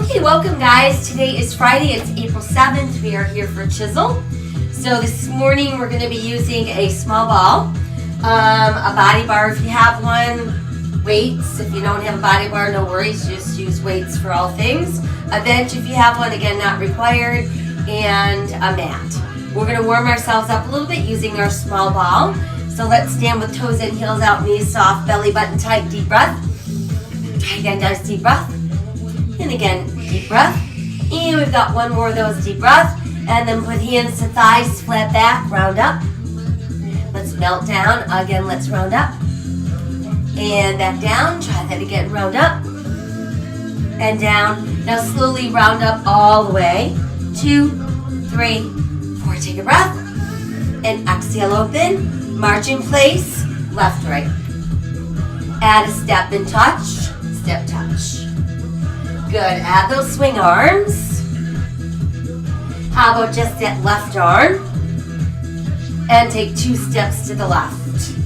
Okay, welcome guys. Today is Friday, it's April 7th. We are here for Chizel. So this morning we're going to be using a small ball, a body bar if you have one, weights. If you don't have a body bar, no worries, just use weights for all things. A bench if you have one, again not required, and a mat. We're going to warm ourselves up a little bit using our small ball. So let's stand with toes in, heels out, knees soft, belly button tight, deep breath. Try again, nice deep breath. And again, deep breath. And we've got one more of those, deep breath. And then put hands to thighs, flat back, round up. Let's melt down. Again, let's round up. And back down. Try that again, round up. And down. Now slowly round up all the way. 2, 3, 4. Take a breath. And exhale, open. March in place, left, right. Add a step and touch, step, touch. Good, add those swing arms. How about just that left arm? And take 2 steps to the left.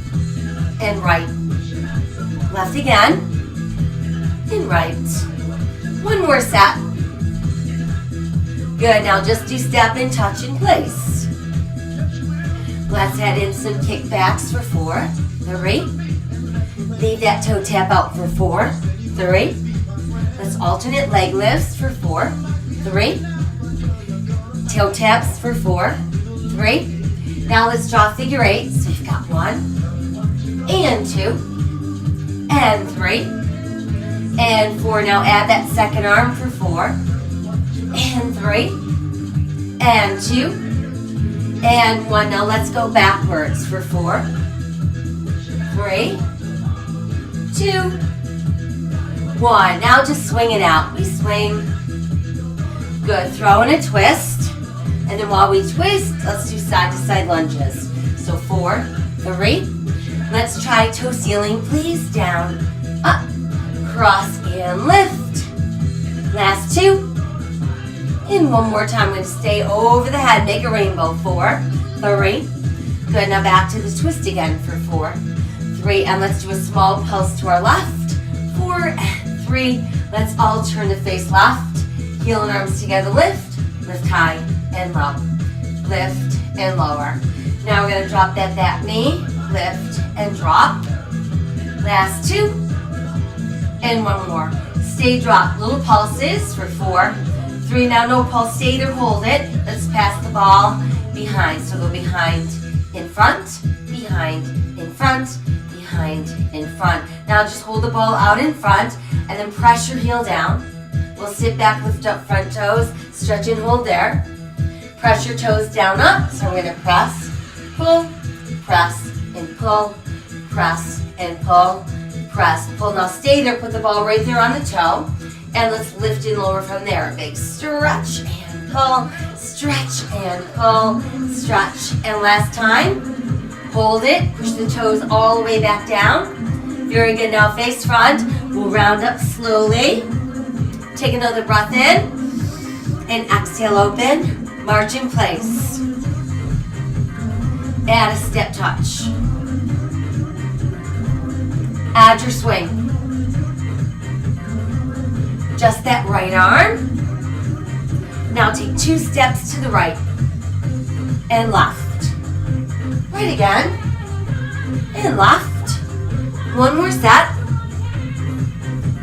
And right. Left again. And right. One more set. Good, now just do step and touch in place. Let's add in some kickbacks for 4, 3. Leave that toe tap out for 4, 3. Let's alternate leg lifts for 4, 3. Toe taps for 4, 3. Now let's draw figure 8. So we've got 1, and 2, and 3, and 4. Now add that second arm for 4, and 3, and 2, and 1. Now let's go backwards for 4, 3, 2, 1. Now just swing it out. We swing. Good. Throw in a twist. And then while we twist, let's do side to side lunges. So 4, 3. Let's try toe ceiling, please. Down, up, cross, and lift. Last 2. And one more time, we're going to stay over the head, make a rainbow. 4, 3. Good, now back to the twist again for 4, 3. And let's do a small pulse to our left. 4 and 3. Let's all turn to face left. Heel and arms together, lift. Lift high and low. Lift and lower. Now we're going to drop that back knee. Lift and drop. Last 2. And one more. Stay drop. Little pulses for 4, 3. Now no pulse, stay there, hold it. Let's pass the ball behind. So go behind, in front, behind, in front, behind, in front. Now just hold the ball out in front and then press your heel down. We'll sit back, lift up front toes, stretch and hold there. Press your toes down up. So we're going to press, and pull, press and pull, press, pull. Now stay there, put the ball right there on the toe. And let's lift and lower from there. Big stretch and pull, stretch and pull, stretch. And last time, hold it, push the toes all the way back down. Very good, now face front. We'll round up slowly. Take another breath in. And exhale, open. March in place. Add a step touch. Add your swing. Just that right arm. Now take 2 steps to the right and left. Right again and left. One more set.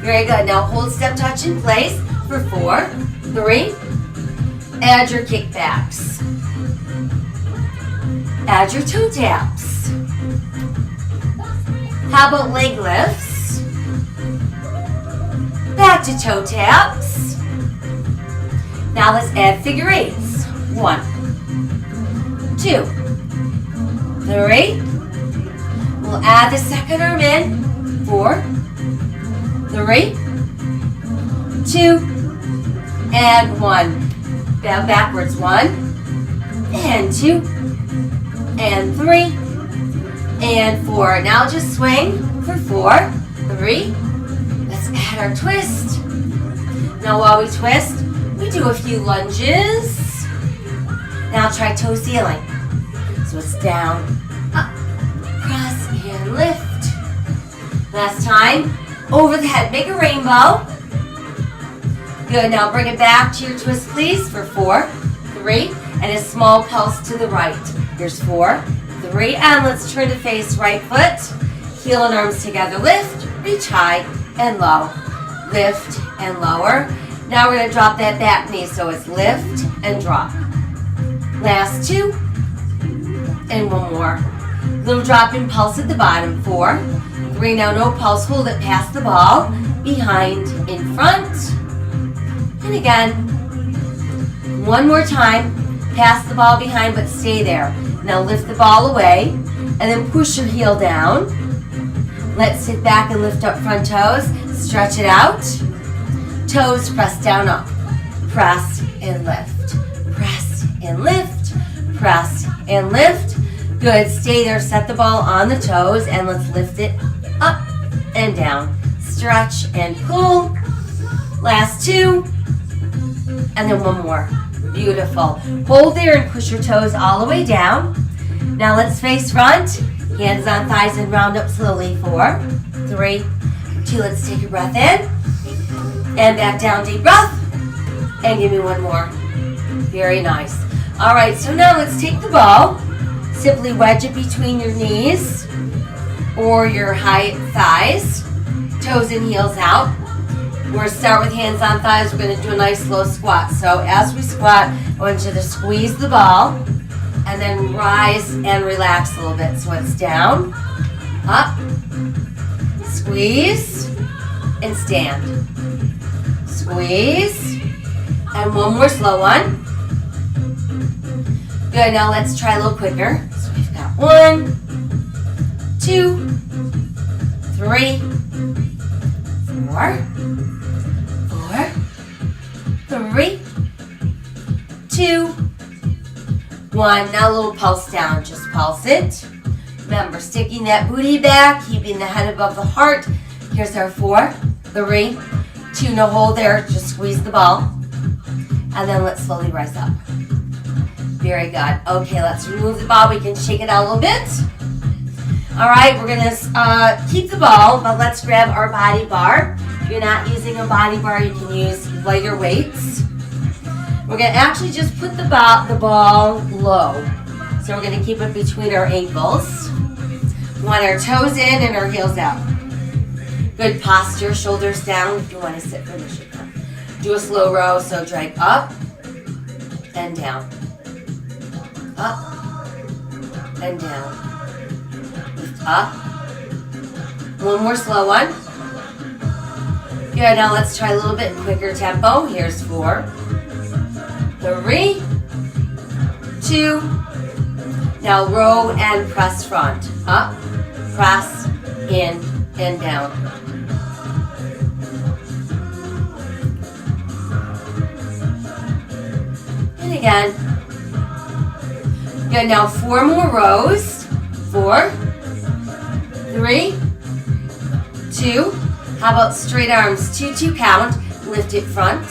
Very good. Now hold step touch in place for 4, 3. Add your kickbacks. Add your toe taps. How about leg lifts? Back to toe taps. Now let's add figure 8s. 1, 2, 3. We'll add the second arm in. 4, 3, 2, and 1. Down backwards. 1, and 2, and 3, and 4. Now just swing for 4, 3. Let's add our twist. Now while we twist, we do a few lunges. Now try toe ceiling. So it's down, up, cross, and lift. Last time, over the head, make a rainbow. Good, now bring it back to your twist, please, for 4, 3, and a small pulse to the right. Here's 4, 3, and let's turn to face right foot. Heel and arms together, lift, reach high and low. Lift and lower. Now we're gonna drop that back knee, so it's lift and drop. Last 2, and 1 more. Little drop in pulse at the bottom, 4, 3, now no pulse, hold it past the ball, behind, in front, and again, 1 more time, pass the ball behind but stay there. Now lift the ball away, and then push your heel down. Let's sit back and lift up front toes, stretch it out, toes press down up, press and lift, press and lift, press and lift. Good, stay there, set the ball on the toes, and let's lift it up and down. Stretch and pull. Last 2, and then 1 more. Beautiful. Hold there and push your toes all the way down. Now let's face front, hands on thighs and round up slowly. 4, 3, 2, let's take a breath in, and back down, deep breath, and give me 1 more. Very nice. All right, so now let's take the ball, simply wedge it between your knees or your high thighs, toes and heels out. We're going to start with hands on thighs. We're going to do a nice slow squat. So as we squat, I want you to squeeze the ball and then rise and relax a little bit. So it's down, up, squeeze, and stand. Squeeze, and 1 more slow one. Good, now let's try a little quicker. So we've got 1, 2, 3, 4, 3, 2, 1. Now a little pulse down, just pulse it. Remember, sticking that booty back, keeping the head above the heart. Here's our 4, 3, 2. No hold there, just squeeze the ball. And then let's slowly rise up. Very good. Okay, let's remove the ball. We can shake it out a little bit. All right, we're gonna keep the ball, but let's grab our body bar. If you're not using a body bar, you can use lighter weights. We're gonna actually just put the ball low. So we're gonna keep it between our ankles. We want our toes in and our heels out. Good posture, shoulders down. If you want to sit, finish it. Do a slow row, so drag up and down. Up and down. Lift up. 1 more slow one. Good, now let's try a little bit quicker tempo. Here's 4, 3, 2. Now row and press front. Up, press, in, and down. And again. Good, now 4 more rows. 4, 3, 2. How about straight arms? 2, 2 count. Lift it front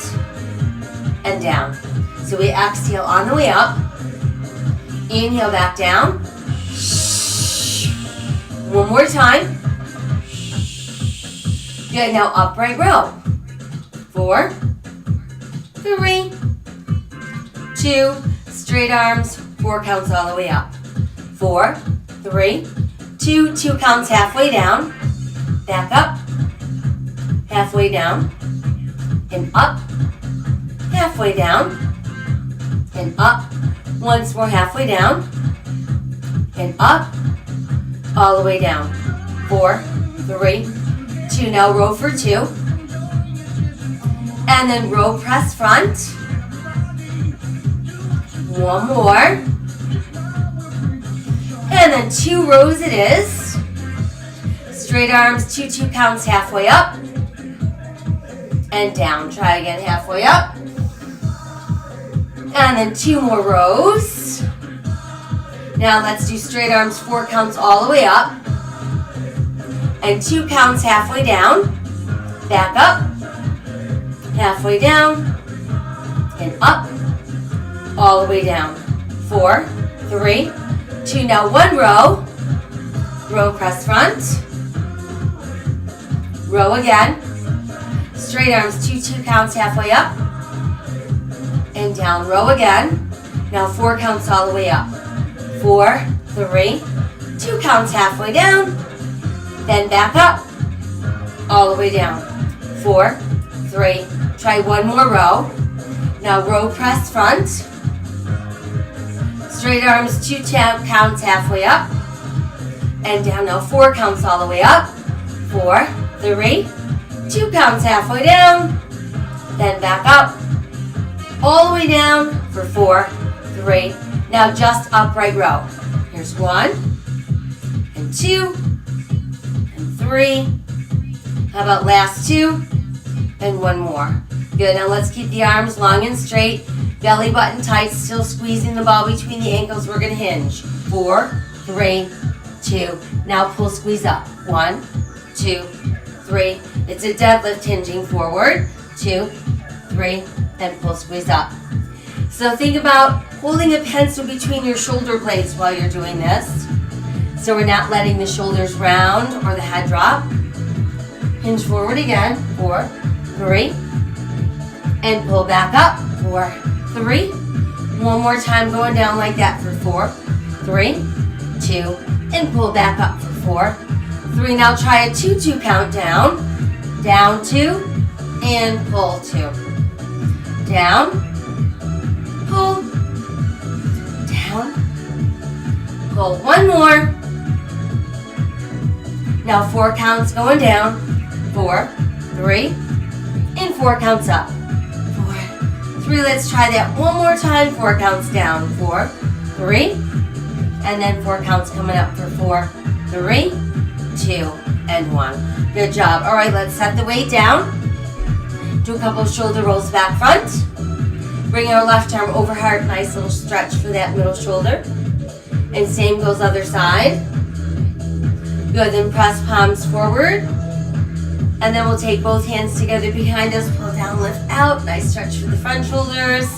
and down. So we exhale on the way up. Inhale back down. 1 more time. Good, now upright row. 4, 3, 2, straight arms, 4 counts all the way up. 4, 3, 2, 2 counts halfway down. Back up, halfway down, and up, halfway down, and up. Once more, halfway down, and up, all the way down. 4, 3, 2. Now row for 2. And then row press front. 1 more. And then 2 rows it is. Straight arms, 2, 2 counts halfway up. And down. Try again, halfway up. And then 2 more rows. Now let's do straight arms, 4 counts all the way up. And 2 counts halfway down. Back up. Halfway down. And up. All the way down. 4, 3, 2. Now 1 row. Row press front. Row again. Straight arms, two counts halfway up. And down, row again. Now 4 counts all the way up. 4, 3, 2 counts halfway down. Then back up, all the way down. 4, 3, try one more row. Now row press front. Straight arms, 2 counts halfway up. And down, now 4 counts all the way up. 4, 3, 2 counts halfway down. Then back up, all the way down for 4, 3. Now just upright row. Here's 1, and 2, and 3. How about last 2, and 1 more. Good, now let's keep the arms long and straight. Belly button tight, still squeezing the ball between the ankles. We're gonna hinge. 4, 3, 2. Now pull, squeeze up. 1, 2, 3. It's a deadlift hinging forward. 2, 3, and pull, squeeze up. So think about holding a pencil between your shoulder blades while you're doing this. So we're not letting the shoulders round or the head drop. Hinge forward again. 4, 3, and pull back up. 4, 3. One more time going down like that for 4, 3, 2, and pull back up for 4, 3. Now try a 2-2 count down. Down 2, and pull 2. Down, pull, down, pull. One more. Now 4 counts going down. 4, 3, and 4 counts up. 4, 3. Let's try that one more time. 4 counts down. 4, 3, and then 4 counts coming up for 4, 3, 2, and 1. Good job. All right, let's set the weight down. Do a couple of shoulder rolls back front. Bring our left arm over heart. Nice little stretch for that middle shoulder. And same goes other side. Good, then press palms forward. And then we'll take both hands together behind us. Pull down, lift out. Nice stretch for the front shoulders.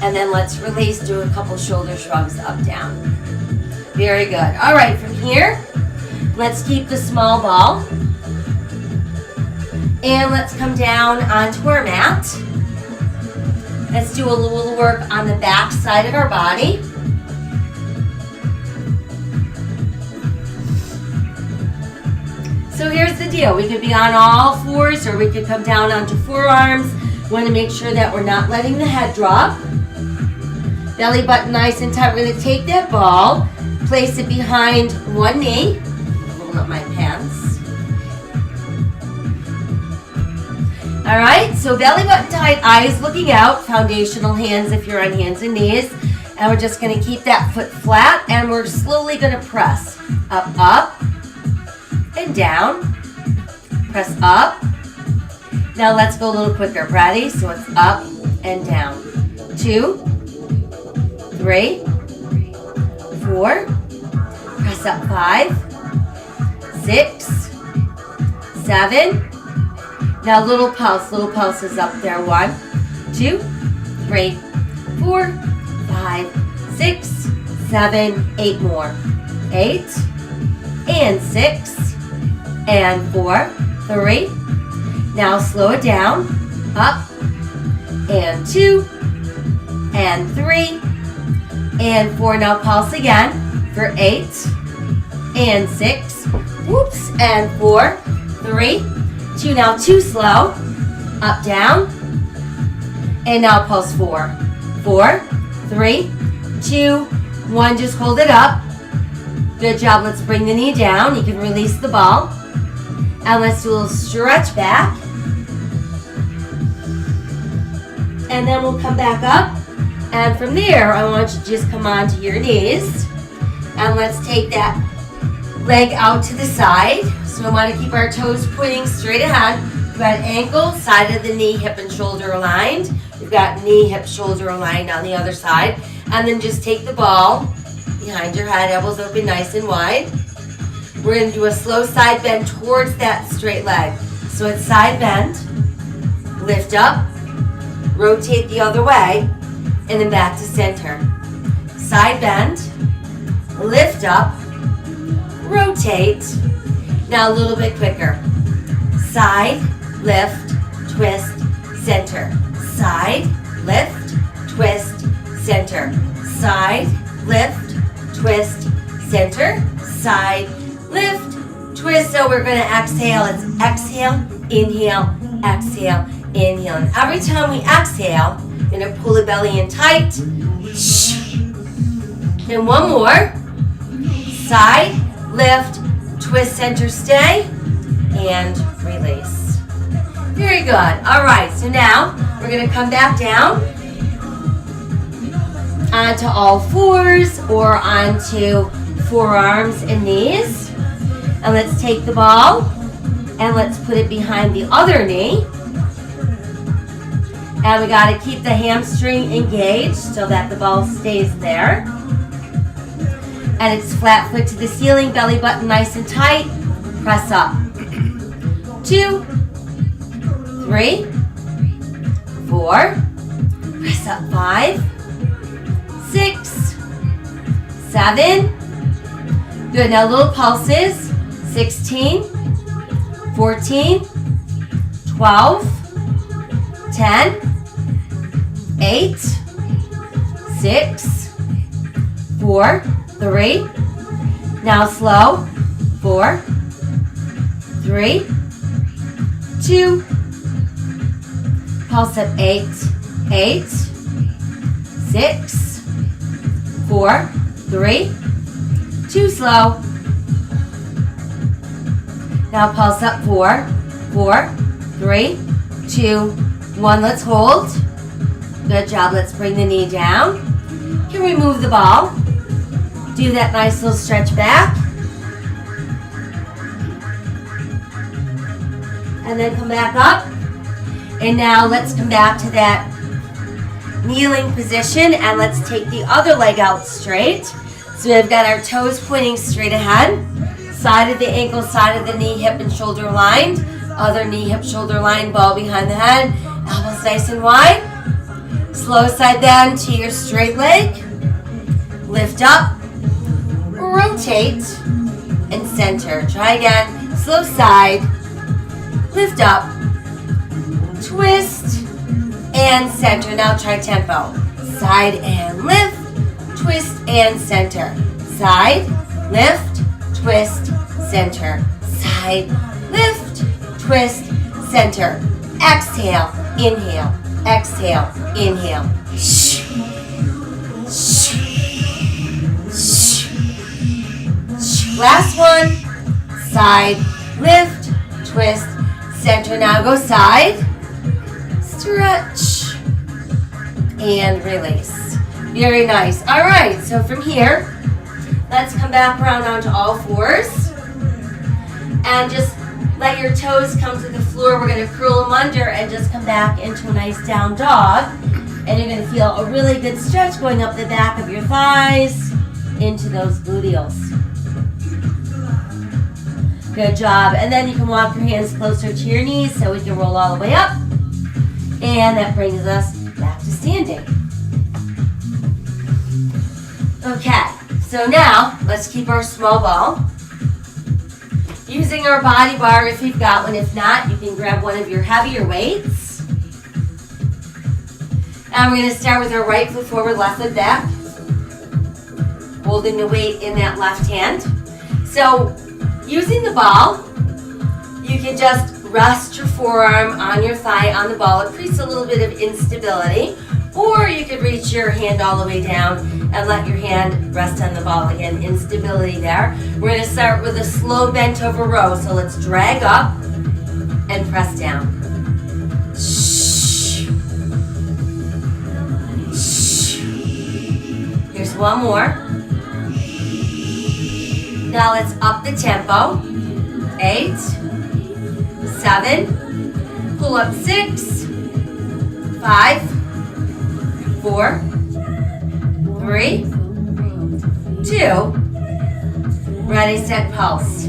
And then let's release. Do a couple shoulder shrugs up, down. Very good. All right, from here, let's keep the small ball. And let's come down onto our mat. Let's do a little work on the back side of our body. So here's the deal. We could be on all fours or we could come down onto forearms. Want to make sure that we're not letting the head drop. Belly button nice and tight. We're going to take that ball, place it behind one knee. Roll up my pants. All right, so belly button tight, eyes looking out, foundational hands if you're on hands and knees. And we're just gonna keep that foot flat and we're slowly gonna press up, up, and down. Press up. Now let's go a little quicker. Ready? So it's up and down. 2, 3, 4. Press up 5, 6, 7. Now little pulse is up there. 1, 2, 3, 4, 5, 6, 7, 8 more. 8, and 6, and 4, 3. Now slow it down. Up, and 2, and 3, and 4. Now pulse again for 8, and 6, whoops, and 4, 3, 2. Now 2 slow, up, down, and now pulse 4, 4, 3, 2, 1. Just hold it up. Good job. Let's bring the knee down. You can release the ball, and let's do a little stretch back, and then we'll come back up. And from there, I want you to just come onto your knees, and let's take that leg out to the side. So we want to keep our toes pointing straight ahead. We've got ankle, side of the knee, hip and shoulder aligned. We've got knee, hip, shoulder aligned on the other side. And then just take the ball behind your head, elbows open nice and wide. We're going to do a slow side bend towards that straight leg. So it's side bend, lift up, rotate the other way, and then back to center. Side bend, lift up, rotate. Now a little bit quicker. Side, lift, twist, center. Side, lift, twist, center. Side, lift, twist, center. Side, lift, twist. So we're going to exhale. It's exhale, inhale, exhale, inhale. And every time we exhale, you're going to pull the belly in tight. And one more. Side, lift, twist, center, stay, and release. Very good. All right, so now we're going to come back down onto all fours or onto forearms and knees. And let's take the ball and let's put it behind the other knee. And we got to keep the hamstring engaged so that the ball stays there. And it's flat foot to the ceiling, belly button nice and tight. Press up. 2, 3, 4. Press up. 5, 6, 7. Good. Now little pulses. 16, 14, 12, 10, 8, 6, 4, 3. Now slow. 4, 3, 2. Pulse up. 8, 8, 6, 4, 3, 2. Slow. Now pulse up. 4, 4, 3, 2, 1. Let's hold. Good job. Let's bring the knee down. You can remove the ball. Do that nice little stretch back. And then come back up. And now let's come back to that kneeling position and let's take the other leg out straight. So we've got our toes pointing straight ahead. Side of the ankle, side of the knee, hip and shoulder lined. Other knee, hip, shoulder lined, ball behind the head. Elbows nice and wide. Slow side down to your straight leg. Lift up. Rotate. And center. Try again. Slow side. Lift up. Twist. And center. Now try tempo. Side and lift. Twist and center. Side. Lift. Twist. Center. Side. Lift. Twist. Center. Exhale. Inhale. Exhale. Inhale. Last one. Side. Lift. Twist. Center. Now go side. Stretch. And release. Very nice. All right. So from here, let's come back around onto all fours. And just let your toes come to the floor. We're going to curl them under and just come back into a nice down dog. And you're going to feel a really good stretch going up the back of your thighs into those gluteals. Good job. And then you can walk your hands closer to your knees so we can roll all the way up. And that brings us back to standing. Okay, so now let's keep our small ball. Using our body bar if you've got one. If not, you can grab one of your heavier weights. And we're going to start with our right foot forward, left foot back. Holding the weight in that left hand. So using the ball, you can just rest your forearm on your thigh on the ball. It creates a little bit of instability. Or you could reach your hand all the way down and let your hand rest on the ball. Again, instability there. We're going to start with a slow bent over row. So let's drag up and press down. Here's one more. Now let's up the tempo. 8, 7, pull up 6, 5, 4, 3, 2, ready, set, pulse.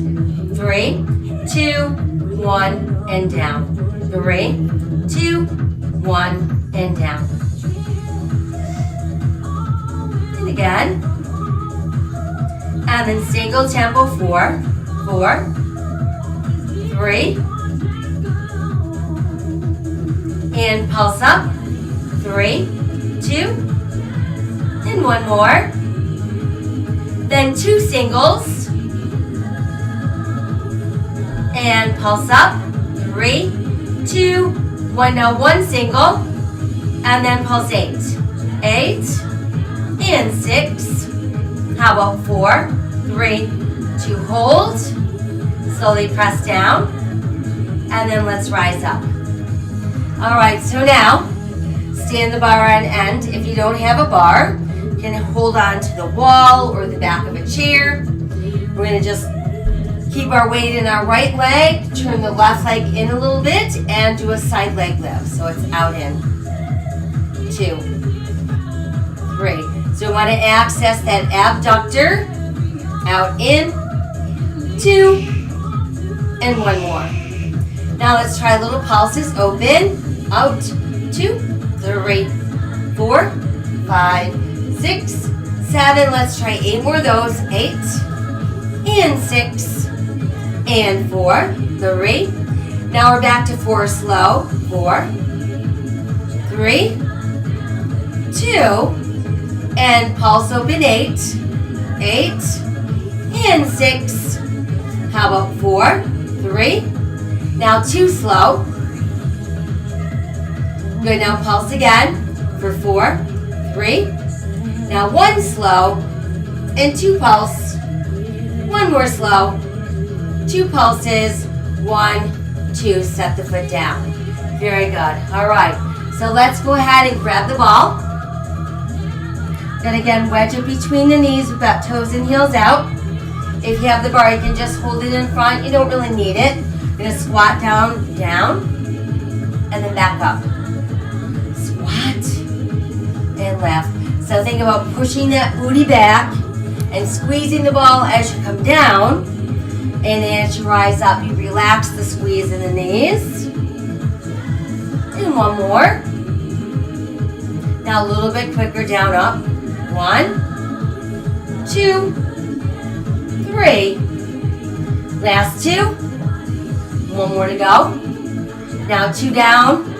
3, 2, 1, and down. 3, 2, 1, and down. And again. And then single tempo, 4, 4, 3, and pulse up. 3, 2, and one more. Then 2 singles, and pulse up. 3, 2, 1. Now 1 single, and then pulse 8. 8 and 6. How about 4, 3, 2, hold. Slowly press down, and then let's rise up. All right, so now stand the bar on end. If you don't have a bar, you can hold on to the wall or the back of a chair. We're going to just keep our weight in our right leg, turn the left leg in a little bit, and do a side leg lift. So it's out in. 2, 3. So we want to access that abductor. Out in. 2. And 1 more. Now let's try little pulses. Open. Out. 2, 3, 4, 5, 6, 7. Let's try 8 more of those. 8 and 6 and 4, 3. Now we're back to 4 slow. 4, 3, 2, and pulse open. 8, 8 and 6. How about 4, 3? Now 2 slow. Good, now pulse again for 4, 3. Now 1 slow and 2 pulse. 1 more slow. 2 pulses. 1, 2. Set the foot down. Very good. All right. So let's go ahead and grab the ball. Then again, wedge it between the knees. We've got toes and heels out. If you have the bar, you can just hold it in front. You don't really need it. You're going to squat down, down, and then back up. And lift. So think about pushing that booty back and squeezing the ball as you come down. And as you rise up, you relax the squeeze in the knees. And 1 more. Now a little bit quicker, down, up. 1, 2, 3. Last 2. 1 more to go. Now 2 down.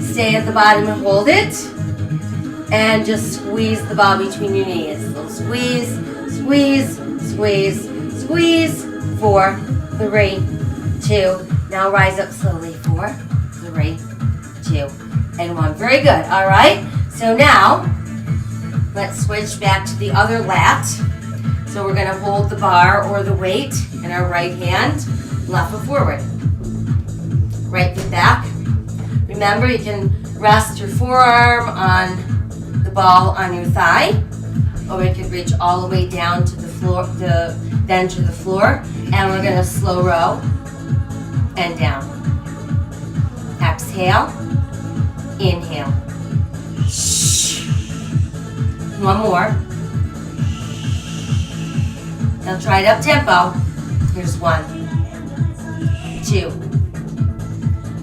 Stay at the bottom and hold it. And just squeeze the ball between your knees. So squeeze, squeeze, squeeze, squeeze. 4, 3, 2. Now rise up slowly. 4, 3, 2, and 1. Very good. All right. So now let's switch back to the other lat. So we're going to hold the bar or the weight in our right hand, left foot forward. Right foot back. Remember, you can rest your forearm on the ball on your thigh, or we could reach all the way down to the floor, then to the floor, and we're going to slow row and down. Exhale, inhale. 1 more. Now try it up tempo. Here's 1, 2,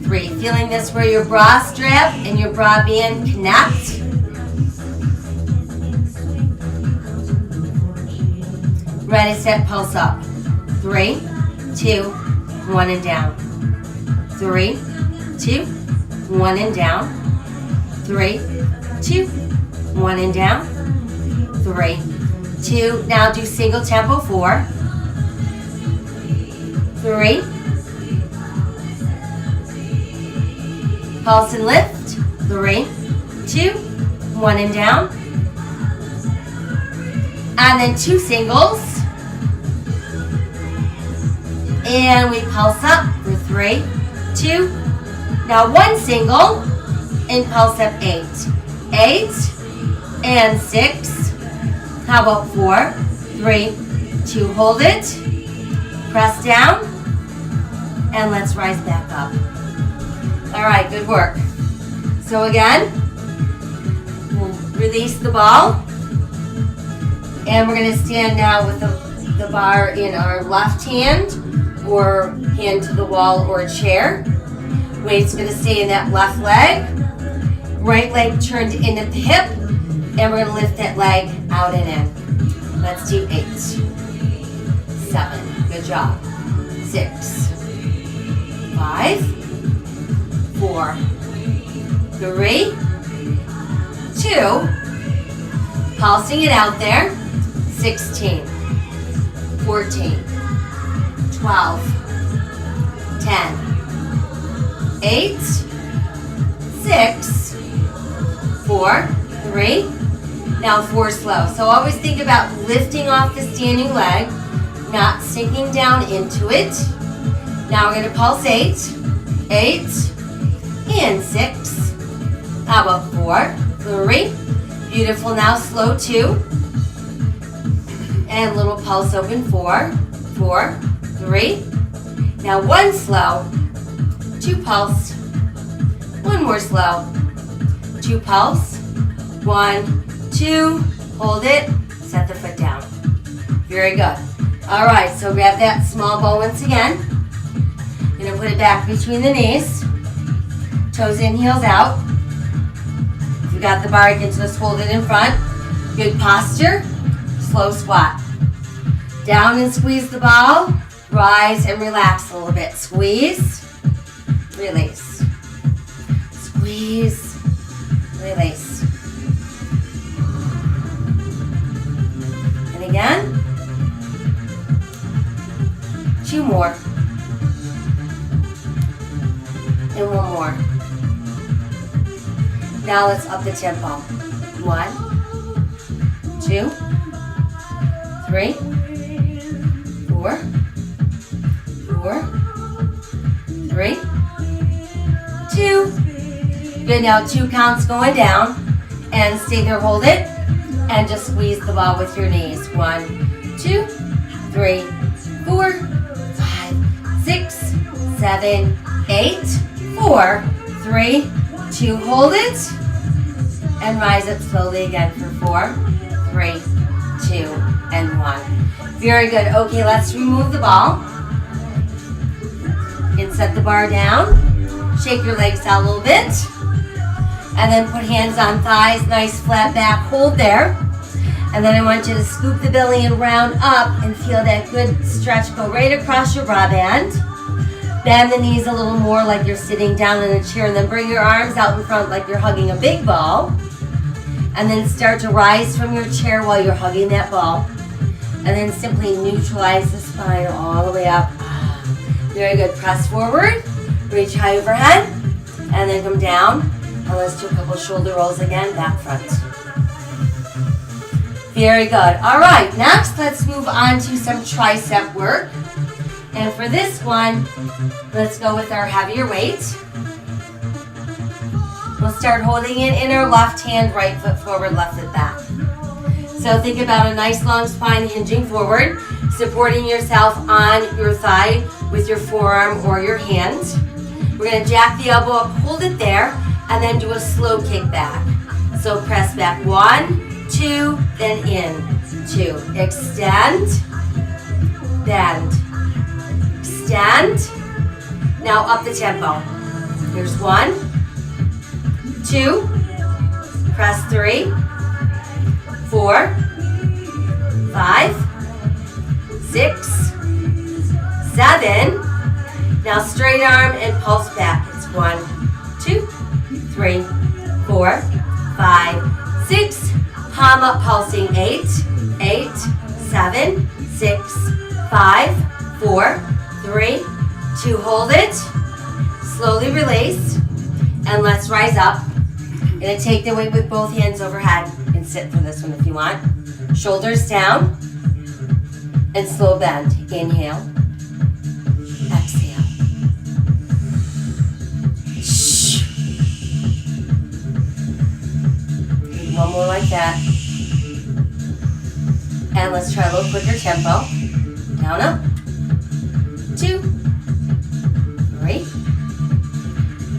3. Feeling this where your bra strap and your bra band connect. Ready, set, pulse up. 3, 2, 1 and down. 3, 2, 1 and down. 3, 2, 1 and down. 3, 2. Now do single tempo. 4, 3. Pulse and lift. 3, 2, 1 and down. And then 2 singles. And we pulse up for 3, 2. Now 1 single and pulse up. 8, 8 and 6. How about 4, 3, 2. Hold it. Press down. And let's rise back up. All right, good work. So again, we'll release the ball. And we're going to stand now with the bar in our left hand or hand to the wall or a chair. Weight's going to stay in that left leg. Right leg turned in at the hip. And we're going to lift that leg out and in. Let's do 8, 7. Good job. 6, 5, 4, 3, 2, pulsing it out there, 16, 14, 12, 10, 8, 6, 4, 3, now 4 slow. So always think about lifting off the standing leg, not sinking down into it. Now we're going to pulse 8, 8, and 6. How about 4, 3, beautiful. Now slow 2, and little pulse open 4, 4, 3. Now 1 slow, 2 pulse, 1 more slow, 2 pulse, 1, 2, hold it, set the foot down. Very good. All right, so grab that small ball once again. You're gonna put it back between the knees, toes in, heels out. If you got the bar, you can just hold it in front. Good posture, slow squat. Down and squeeze the ball, rise and relax a little bit. Squeeze, release. Squeeze, release. And again. 2 more. And 1 more. Now let's up the tempo. 1, 2, 3, 4, 4, 3, 2. Good, now 2 counts going down. And stay there, hold it. And just squeeze the ball with your knees. 1, 2, 3, 4, 5, 6, 7, 8, 4, 3, 2. Hold it. And rise up slowly again for 4, 3, 2, and 1. Very good. Okay, let's remove the ball. You can set the bar down. Shake your legs out a little bit. And then put hands on thighs, nice flat back, hold there. And then I want you to scoop the belly and round up and feel that good stretch go right across your bra band. Bend the knees a little more like you're sitting down in a chair, and then bring your arms out in front like you're hugging a big ball. And then start to rise from your chair while you're hugging that ball. And then simply neutralize the spine all the way up. Very good. Press forward, reach high overhead, and then come down. And let's do a couple shoulder rolls again, back front. Very good. All right, next let's move on to some tricep work. And for this one, let's go with our heavier weight. We'll start holding it in our left hand, right foot forward, left foot back. So think about a nice long spine hinging forward, supporting yourself on your thigh with your forearm or your hand. We're going to jack the elbow up, hold it there, and then do a slow kick back. So press back 1, 2, then in, 2. Extend, bend, extend. Now up the tempo. Here's 1, 2, press 3, 4, 5, 6, 7. Now straight arm and pulse back. It's 1, 2, 3, 4, 5, 6. Palm up, pulsing 8, 8, 7, 6, 5, 4, 3, 2. Hold it. Slowly release. And let's rise up. Gonna take the weight with both hands overhead and sit for this one if you want. Shoulders down. And slow bend. Inhale. Exhale. Shh. One more like that. And let's try a little quicker tempo. Down, up. 2, 3,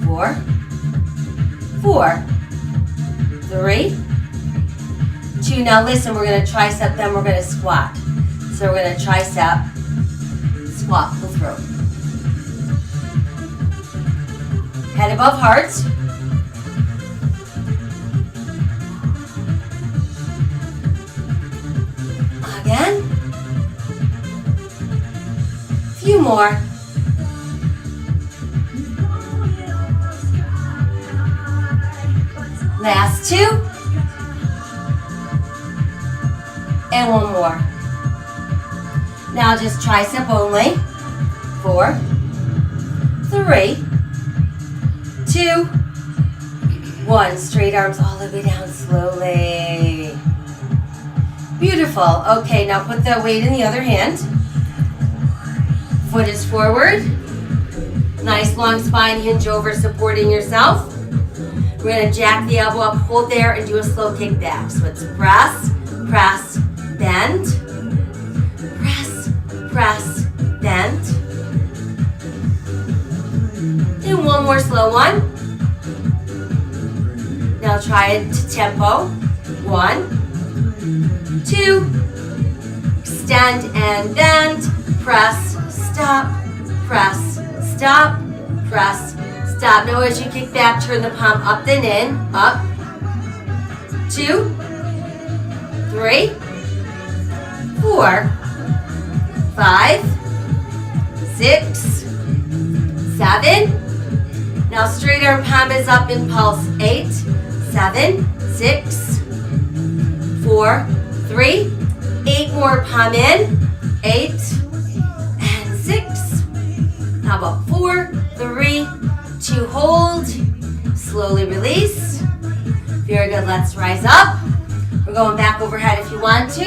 4, 4, 3, 2. Now listen, we're going to tricep, then we're going to squat. So we're going to tricep, squat, pull through. Head above heart. Again. Few more. Last 2. And 1 more. Now just tricep only. 4, 3, 2, 1. Straight arms all the way down slowly. Beautiful. Okay, now put the weight in the other hand. Foot is forward. Nice long spine, hinge over, supporting yourself. We're going to jack the elbow up, hold there, and do a slow kick back. So it's press, press, bend, press, press, bend. And 1 more slow one. Now try it to tempo. 1, 2, extend and bend, press, stop, press, stop, press, stop. Now as you kick back, turn the palm up then in, up, 2, 3, 4, 5, 6, 7. Now straight arm palm is up in pulse. 8, 7, 6, 4, 3, 8 more palm in, 8, and 6. How about 4, 3, 2, hold, slowly release. Very good, let's rise up. We're going back overhead if you want to.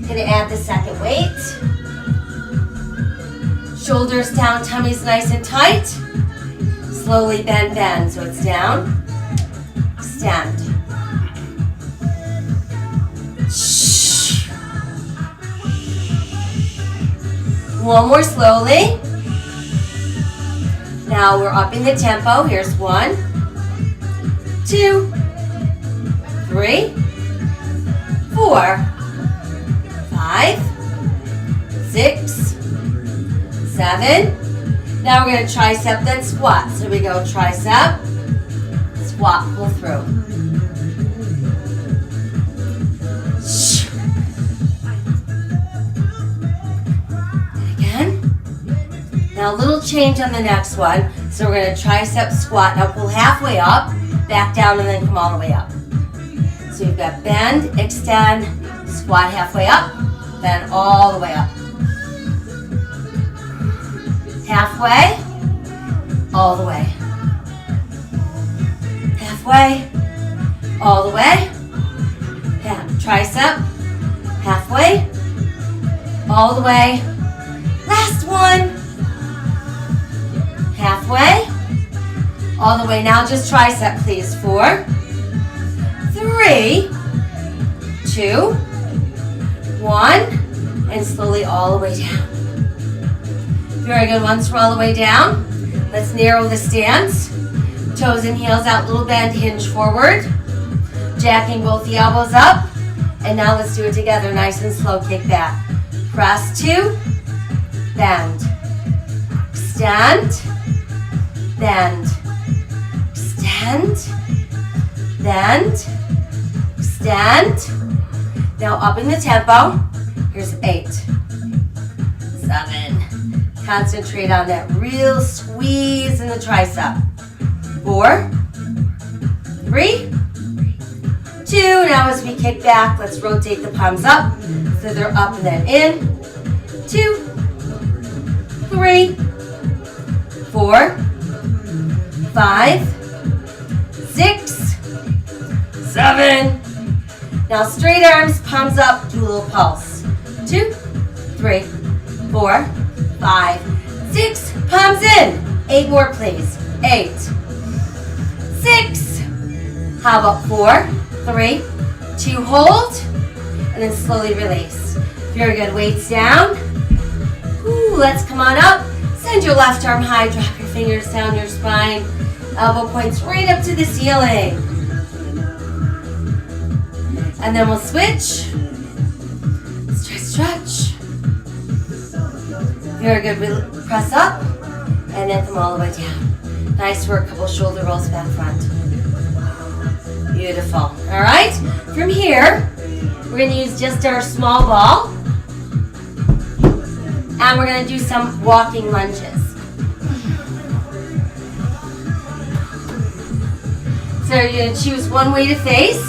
Gonna add the second weight. Shoulders down, tummy's nice and tight. Slowly bend, bend, so it's down, extend. One more slowly. Now we're upping the tempo. Here's 1, 2, 3, 4, 5, 6, 7. Now we're going to tricep, then squat. So we go tricep, squat, pull through. Now a little change on the next one. So we're going to tricep squat. Now pull halfway up, back down, and then come all the way up. So you've got bend, extend, squat halfway up, then all the way up. Halfway, all the way. Halfway, all the way. Tricep, halfway, all the way. Last one. Halfway, all the way. Now just tricep, please. 4, 3, 2, 1, and slowly all the way down. Very good. Once we're all the way down, let's narrow the stance. Toes and heels out, little bend, hinge forward. Jacking both the elbows up. And now let's do it together. Nice and slow, kick back. Press 2, bend, extend, bend, extend, bend, extend. Now up in the tempo. Here's 8, 7. Concentrate on that real squeeze in the tricep. 4, 3, 2. Now as we kick back, let's rotate the palms up. So they're up and then in. 2, 3, 4, 5, 6, 7. Now straight arms, palms up, do a little pulse. 2, 3, 4, 5, 6. Palms in. 8 more, please. 8, 6. How about 4, 3, 2, hold, and then slowly release. Very good. Weights down. Ooh, let's come on up. Send your left arm high. Drop your fingers down your spine. Elbow points right up to the ceiling. And then we'll switch. Stretch, stretch. Very good. Press up, and then come all the way down. Nice work. Couple shoulder rolls back front. Beautiful. All right. From here, we're going to use just our small ball. And we're going to do some walking lunges. So you're going to choose one way to face.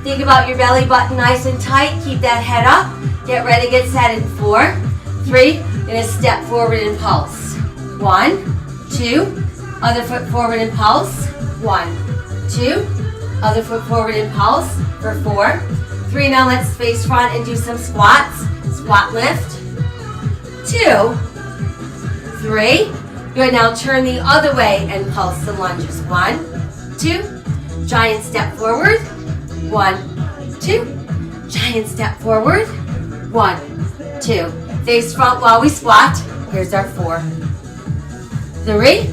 Think about your belly button nice and tight. Keep that head up. Get ready, get set in 4, 3. You're going to step forward and pulse. 1, 2. Other foot forward and pulse. 1, 2. Other foot forward and pulse for 4, 3. Now let's face front and do some squats. Squat lift. 2, 3. Good. Now turn the other way and pulse the lunges. 1, 2. Giant step forward. 1, 2. Giant step forward. 1, 2. Face front while we squat. Here's our 4, 3,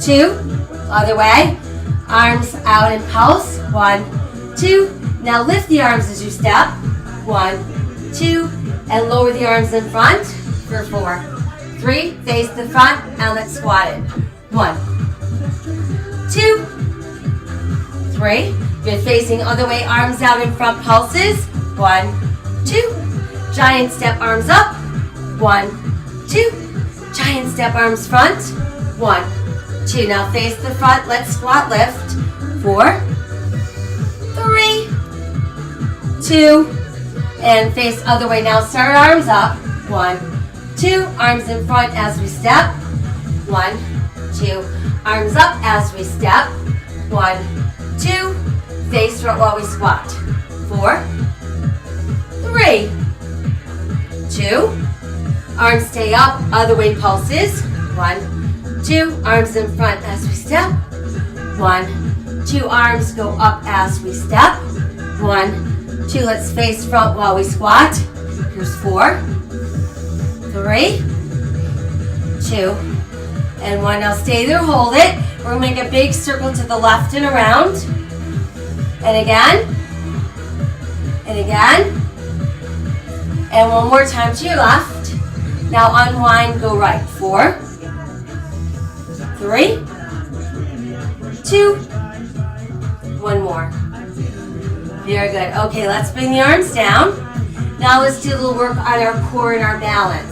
2. Other way. Arms out and pulse. 1, 2. Now lift the arms as you step. 1, 2. And lower the arms in front for 4, 3. Face the front and let's squat it. 1, 2, 3. Good. Facing other way, arms out in front, pulses. 1, 2. Giant step, arms up. 1, 2. Giant step, arms front. 1, 2. Now face the front. Let's squat lift. 4, 3, 2. And face other way. Now start arms up. 1, 2. Arms in front as we step. 1, 2. Arms up as we step. 1, 2. Face front while we squat. 4, 3, 2. Arms stay up. Other way pulses. 1, 2. Arms in front as we step. 1, 2. Arms go up as we step. 1, 2. Let's face front while we squat. Here's 4, 3, 2, and 1. Now stay there, hold it. We're going to make a big circle to the left and around. And again. And again. And one more time to your left. Now unwind, go right. 4, 3, 2, 1 more. Very good. Okay, let's bring the arms down. Now let's do a little work on our core and our balance.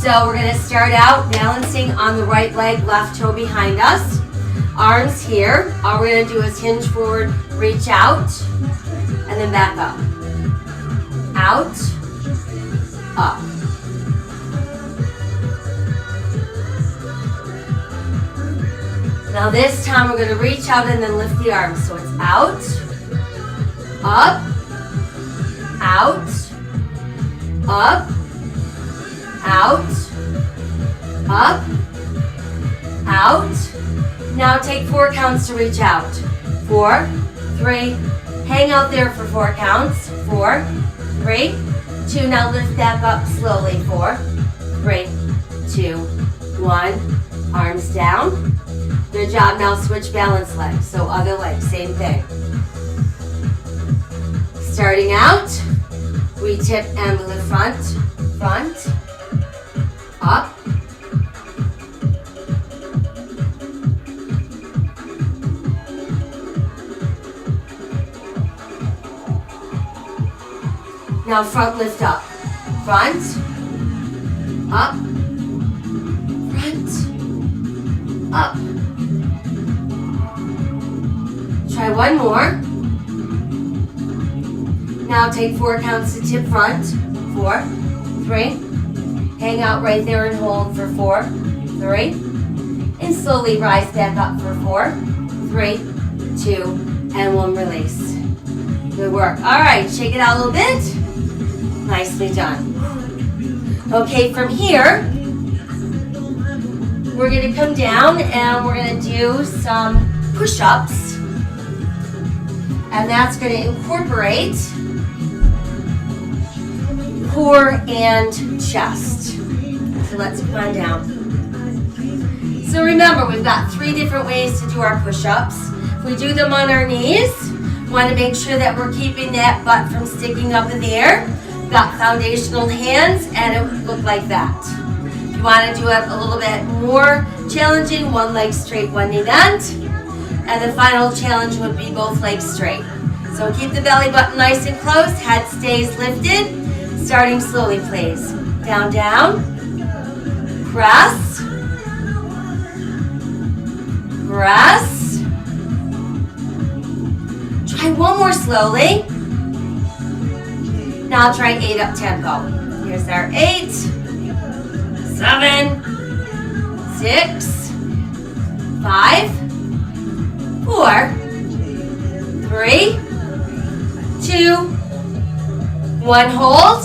So we're going to start out balancing on the right leg, left toe behind us. Arms here. All we're going to do is hinge forward, reach out, and then back up. Out, up. Now this time we're going to reach out and then lift the arms. So it's out, up, out, up, out, up, out. Now take 4 counts to reach out. 4, 3, hang out there for 4 counts. 4, 3, 2. Now lift back up slowly. 4, 3, 2, 1. Arms down. Good job. Now switch balance legs. So other leg, same thing. Starting out, we tip and we lift front, front, up. Now front lift up, front, up, front, up. Try one more. Now take 4 counts to tip front. 4, 3. Hang out right there and hold for 4, 3. And slowly rise back up for 4, 3, 2, and 1 release. Good work. All right, shake it out a little bit. Nicely done. Okay, from here, we're going to come down and we're going to do some push-ups. And that's going to incorporate core and chest. So let's come on down. So remember, we've got 3 different ways to do our push-ups. If we do them on our knees, we want to make sure that we're keeping that butt from sticking up in the air. We've got foundational hands, and it would look like that. If you want to do it a little bit more challenging, 1 leg straight, 1 knee bent. And the final challenge would be both legs straight. So keep the belly button nice and close, head stays lifted. Starting slowly, please. Down, down. Press. Press. more slowly. Now try 8 up tempo. Here's our 8, 7, 6, 5, 4, 3, 2, 1. Hold.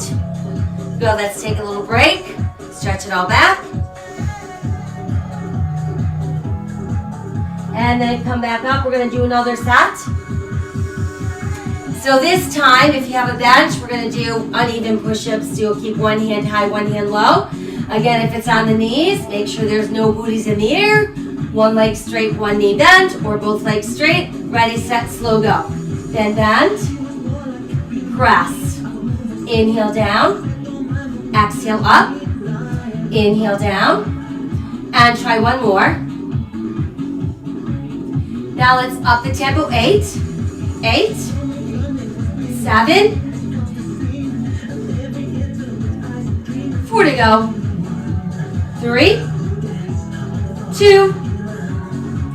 Good, let's take a little break. Stretch it all back. And then come back up. We're going to do another set. So this time, if you have a bench, we're going to do uneven push-ups. So you'll keep one hand high, one hand low. Again, if it's on the knees, make sure there's no booties in the air. One leg straight, one knee bent, or both legs straight. Ready, set, slow, go. Then bend, press. Inhale down, exhale up, inhale down, and try one more. Now let's up the tempo. 8, 8, 7, 4 to go. 3, 2,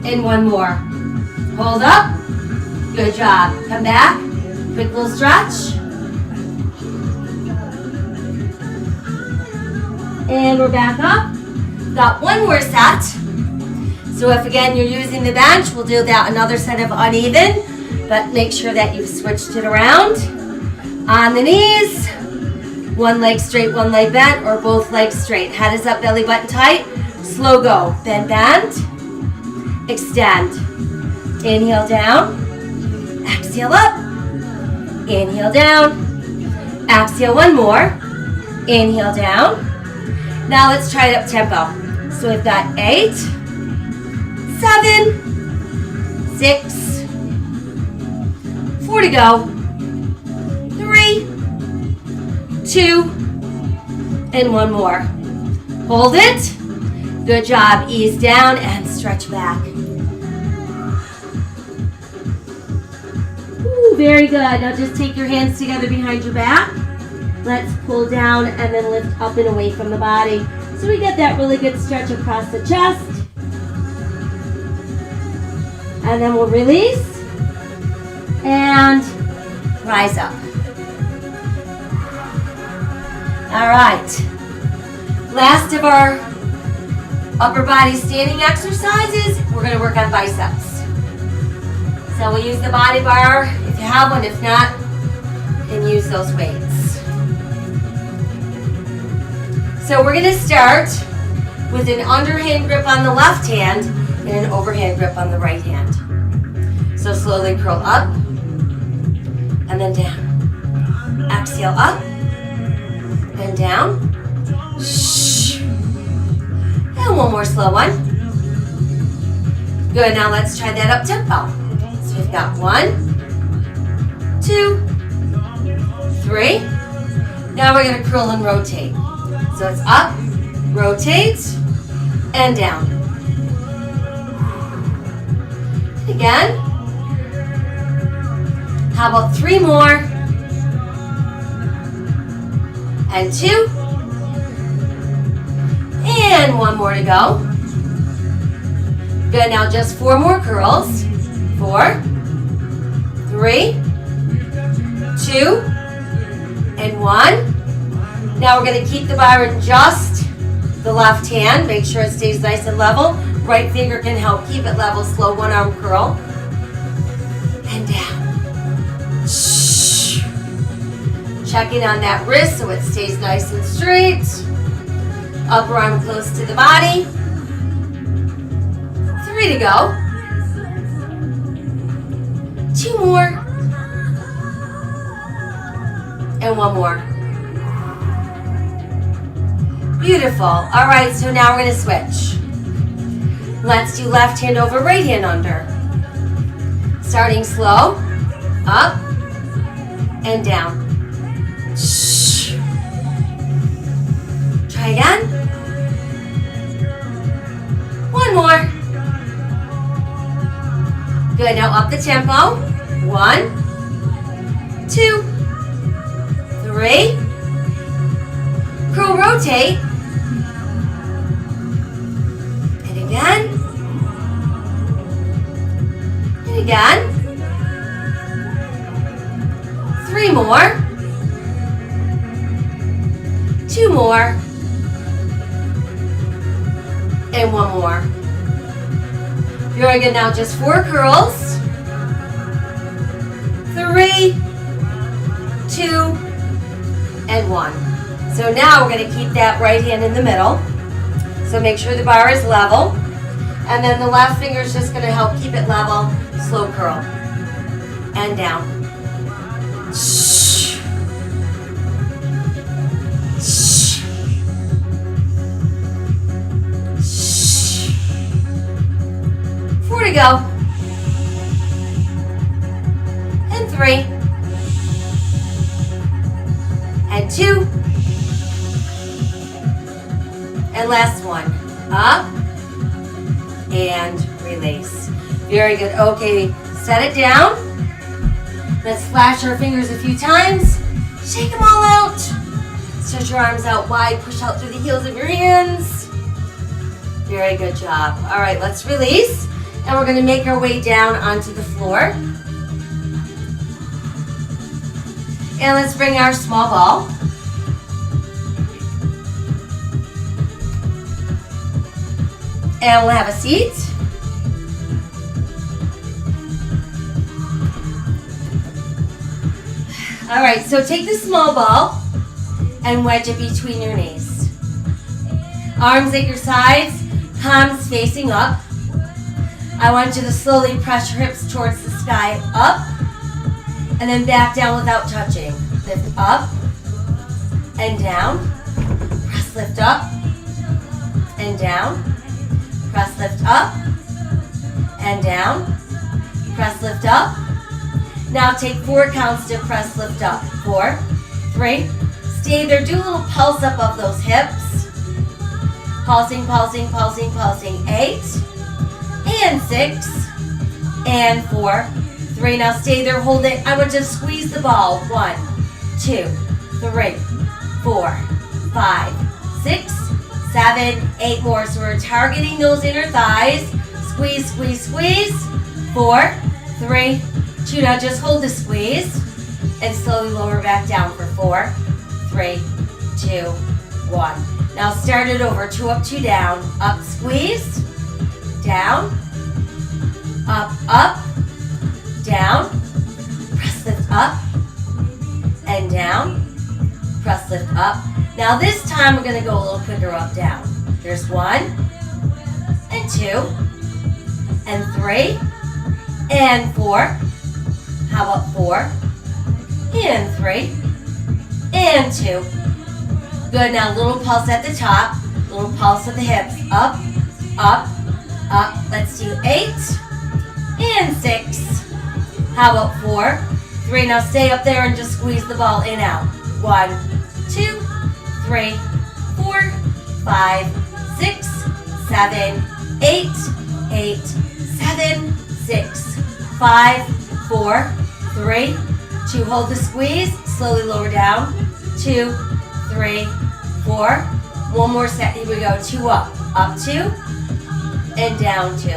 and 1 more. Hold up. Good job. Come back. Quick little stretch. And we're back up. Got one more set. So if again you're using the bench, we'll do that another set of uneven, but make sure that you've switched it around. On the knees, one leg straight, one leg bent, or both legs straight. Head is up, belly button tight. Slow go. Bend, bend. Extend. Inhale down. Exhale up. Inhale down. Exhale one more. Inhale down. Now let's try it up tempo. So we've got 8, 7, 6, 4 to go. 3, 2, and 1 more. Hold it. Good job. Ease down and stretch back. Ooh, very good. Now just take your hands together behind your back. Let's pull down and then lift up and away from the body. So we get that really good stretch across the chest. And then we'll release and rise up. All right. Last of our upper body standing exercises, we're going to work on biceps. So we'll use the body bar if you have one. If not, you can use those weights. So we're going to start with an underhand grip on the left hand and an overhand grip on the right hand. So slowly curl up and then down. Exhale up and down. And one more slow one. Good, now let's try that up tempo. So we've got 1, 2, 3. Now we're going to curl and rotate. So it's up, rotate, and down. Again. How about 3 more? And 2. And 1 more to go. Good, now just 4 more curls. 4, 3, 2, and 1. Now we're going to keep the bar in just the left hand. Make sure it stays nice and level. Right finger can help keep it level. Slow one arm curl. And down. Checking on that wrist so it stays nice and straight. Upper arm close to the body. 3 to go. 2 more. And 1 more. Beautiful. All right, so now we're going to switch. Let's do left hand over, right hand under. Starting slow. Up and down. Try again. 1 more. Good, now up the tempo. 1, 2, 3. Curl, rotate. And again. And again. 3 more. 2 more. And 1 more. Very good. Now just 4 curls. 3, 2, and 1. So now we're going to keep that right hand in the middle. So make sure the bar is level. And then the left finger is just going to help keep it level. Slow curl. And down. Shh. Shh. Shh. 4 to go. And 3. And 2. And last one. Up. And release. Very good. Okay, set it down. Let's flash our fingers a few times. Shake them all out. Stretch your arms out wide. Push out through the heels of your hands. Very good job. All right, let's release. And we're going to make our way down onto the floor. And let's bring our small ball. And we'll have a seat. All right, so take the small ball and wedge it between your knees. Arms at your sides, palms facing up. I want you to slowly press your hips towards the sky, up, and then back down without touching. Lift up and down. Press, lift up and down. Press, lift up and down. Press, lift up. Now take 4 counts to press, lift up. 4, 3, stay there. Do a little pulse up of those hips. Pulsing, pulsing, pulsing, pulsing. 8 and 6 and 4, 3. Now stay there, hold it. I want you to squeeze the ball. 1, 2, 3, 4, 5, 6, 7, 8 more. So we're targeting those inner thighs. Squeeze, squeeze, squeeze. 4, 3, 2. Now just hold the squeeze and slowly lower back down for 4, 3, 2, 1. Now start it over. 2 up, 2 down. Up, squeeze. Down. Up, up. Down. Press, lift up. And down. Press, lift up. Now this time we're going to go a little quicker up, down. There's 1 and 2 and 3 and 4. How about 4 and 3 and 2. Good. Now little pulse at the top, little pulse at the hips. Up, up, up. Let's do 8 and 6. How about 4, 3. Now stay up there and just squeeze the ball in, out. 1, 2, 3, 4, 5, 6, 7, 8, 8, 7, 6, 5, 4, 3, 2. Hold the squeeze. Slowly lower down. 2, 3, 4. One more set. Here we go. 2 up. Up 2 and down 2.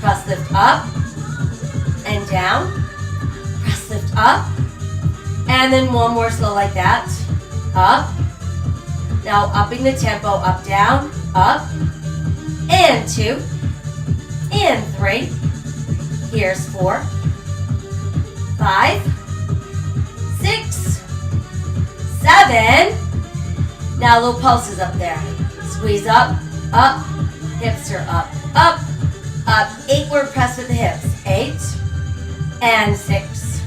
Press, lift up and down. Press, lift up. And then one more slow like that. Up. Now upping the tempo. Up, down, up. And 2. And 3. Here's 4. 5. 6. 7. Now little pulses up there. Squeeze up, up. Hips are up, up, up. 8 more press with the hips. 8. And 6.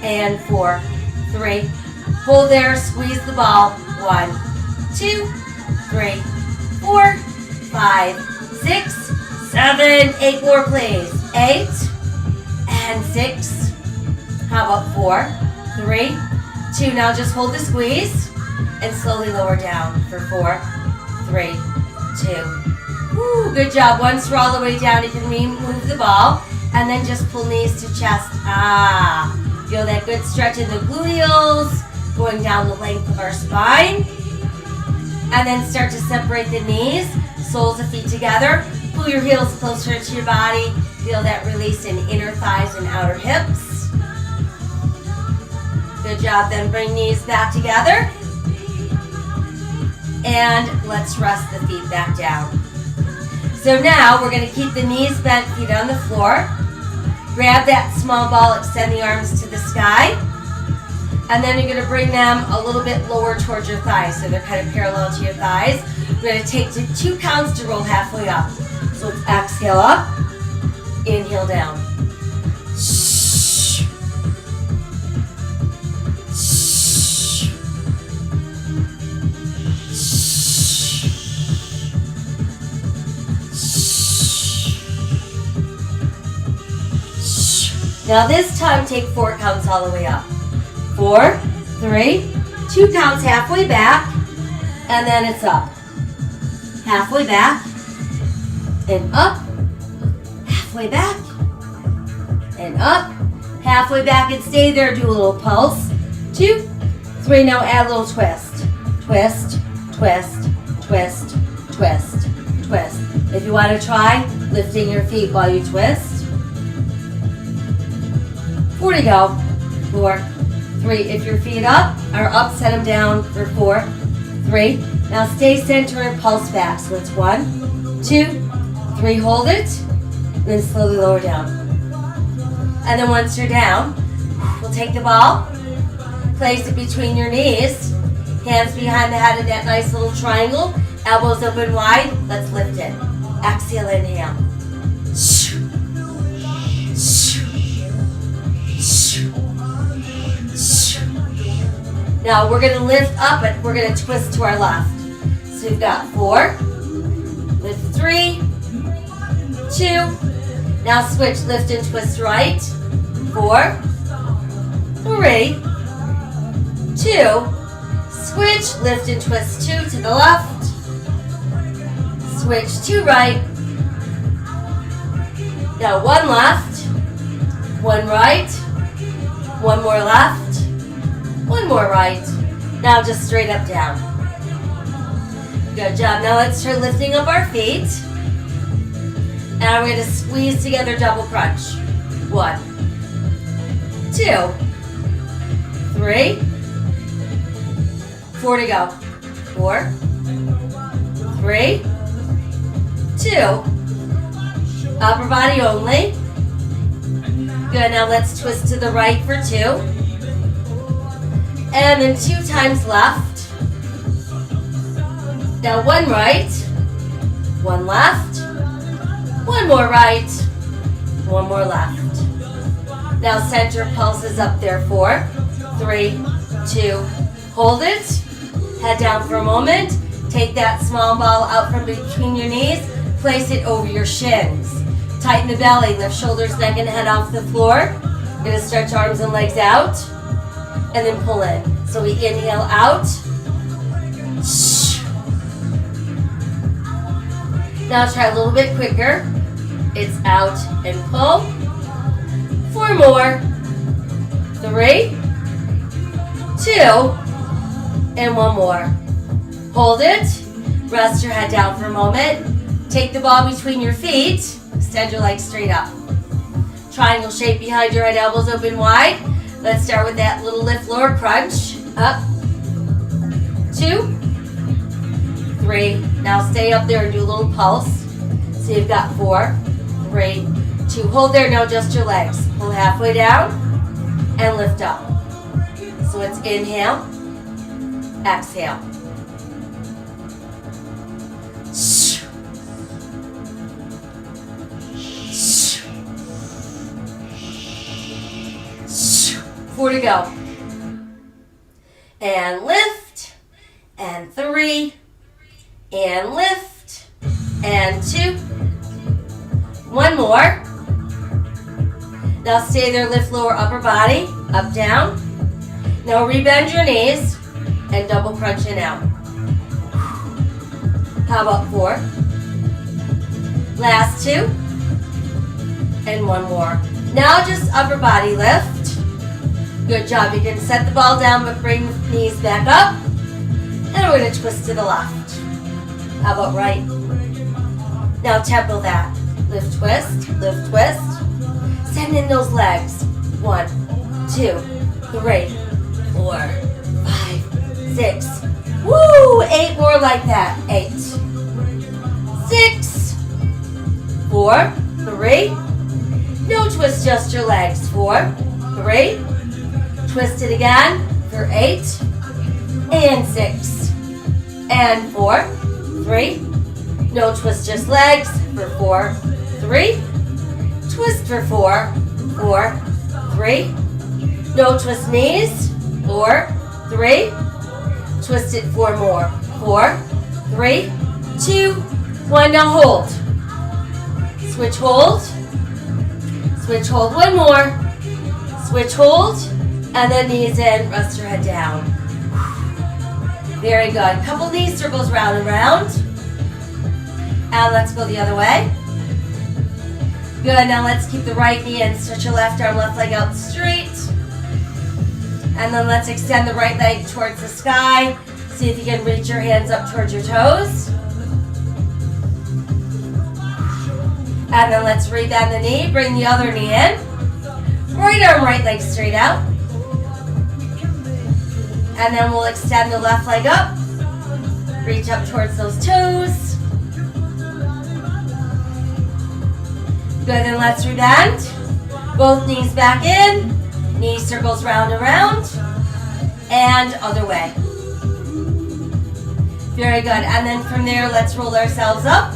And 4. 3. Hold there, squeeze the ball. 1, 2, 3, 4, 5, 6, 7, 8 more please. 8 and 6. How about 4, 3, 2. Now just hold the squeeze and slowly lower down for 4, 3, 2. Woo, good job. Once we're all the way down, you can remove the ball and then just pull knees to chest. Feel that good stretch in the gluteals, going down the length of our spine. And then start to separate the knees, soles of feet together. Pull your heels closer to your body. Feel that release in inner thighs and outer hips. Good job. Then bring knees back together. And let's rest the feet back down. So now we're going to keep the knees bent, feet on the floor. Grab that small ball, extend the arms to the sky. And then you're going to bring them a little bit lower towards your thighs, so they're kind of parallel to your thighs. We're going to take 2 counts to roll halfway up. So let's exhale up, inhale down. Shh. Shh. Shh. Now this time, take 4 counts all the way up. 4, 3, 2 counts halfway back, and then it's up. Halfway back, and up, halfway back, and up, halfway back, and stay there, do a little pulse. 2, 3, now add a little twist. Twist, twist, twist, twist, twist. If you want to try lifting your feet while you twist. 4 to go. 4, 3. If your feet are up, set them down for 4, 3. Now stay center and pulse back. So it's 1, 2, 3. Hold it, and then slowly lower down. And then once you're down, we'll take the ball, place it between your knees, hands behind the head in that nice little triangle, elbows open wide. Let's lift it. Exhale, inhale. Now we're going to lift up and we're going to twist to our left. So we've got 4, lift 3, 2, now switch, lift and twist right, 4, 3, 2, switch, lift and twist 2 to the left, switch to right, now 1 left, 1 right, 1 more left, 1 more right. Now just straight up down. Good job. Now let's start lifting up our feet. And we're going to squeeze together double crunch. 1, 2, 3, 4 to go. 4, 3, 2. Upper body only. Good. Now let's twist to the right for 2. And then 2 times left. Now 1 right, 1 left, 1 more right, 1 more left. Now center pulses up there. 4, 3, 2. Hold it. Head down for a moment. Take that small ball out from between your knees. Place it over your shins. Tighten the belly. Lift shoulders, neck, and head off the floor. You're going to stretch arms and legs out. And then pull in. So we inhale out. Now try a little bit quicker. It's out and pull. 4 more. 3, 2, and 1 more. Hold it. Rest your head down for a moment. Take the ball between your feet. Extend your legs straight up. Triangle shape behind your head, elbows open wide. Let's start with that little lift lower crunch. Up. 2, 3. Now stay up there and do a little pulse. So you've got 4, 3, 2. Hold there, now just your legs. Pull halfway down and lift up. So it's inhale, exhale. 4 to go. And lift, and 3, and lift, and 2. 1 more. Now stay there, lift lower upper body, up, down. Now rebend your knees and double crunch in out. How about 4? Last 2. And 1 more. Now just upper body lift. Good job. You can set the ball down but bring the knees back up. And we're going to twist to the left. How about right? Now tempo that. Lift, twist, lift, twist. Send in those legs. 1, 2, 3, 4, 5, 6. Woo! 8 more like that. 8, 6, 4, 3. No twist, just your legs. 4, 3. Twist it again for 8 and 6 and 4, 3. No twist, just legs for 4, 3. Twist for 4, 4, 3. No twist knees. 4, 3. Twist it 4 more. 4, 3, 2, 1. Now hold. Switch hold. Switch hold. 1 more. Switch hold. And then knees in. Rest your head down. Very good. Couple knee circles round and round. And let's go the other way. Good. Now let's keep the right knee in. Stretch your left arm, left leg out straight. And then let's extend the right leg towards the sky. See if you can reach your hands up towards your toes. And then let's rebend the knee. Bring the other knee in. Right arm, right leg straight out. And then we'll extend the left leg up. Reach up towards those toes. Good, and let's rebend. Both knees back in. Knee circles round and round. And other way. Very good. And then from there, let's roll ourselves up.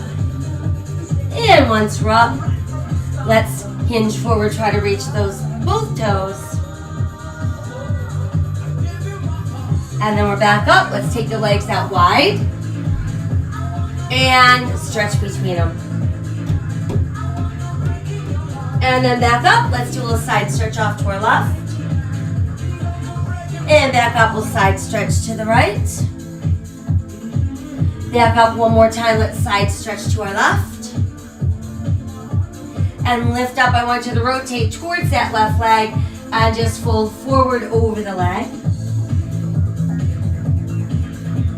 And once we're up, let's hinge forward, try to reach those both toes. And then we're back up. Let's take the legs out wide. And stretch between them. And then back up. Let's do a little side stretch off to our left. And back up. We'll side stretch to the right. Back up one more time. Let's side stretch to our left. And lift up. I want you to rotate towards that left leg and just fold forward over the leg.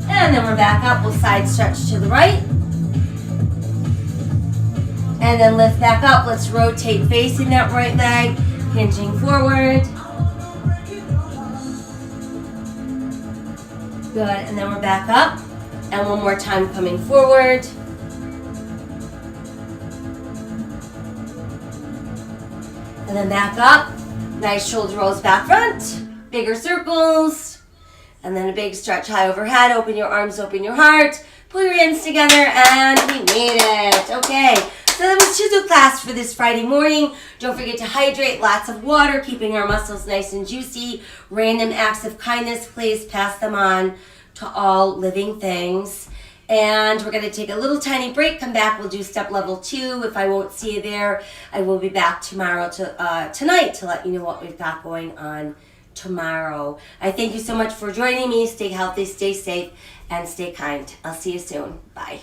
And then we're back up. We'll side stretch to the right. And then lift back up. Let's rotate facing that right leg, hinging forward. Good. And then we're back up. And one more time coming forward. And then back up. Nice shoulder rolls back front. Bigger circles. And then a big stretch high overhead. Open your arms, open your heart. Pull your hands together and we made it. Okay, so that was Chizel class for this Friday morning. Don't forget to hydrate, lots of water, keeping our muscles nice and juicy. Random acts of kindness, please pass them on to all living things. And we're going to take a little tiny break, come back, we'll do step level 2. If I won't see you there, I will be back tomorrow tonight to let you know what we've got going on tomorrow. I thank you so much for joining me. Stay healthy, stay safe, and stay kind. I'll see you soon. Bye.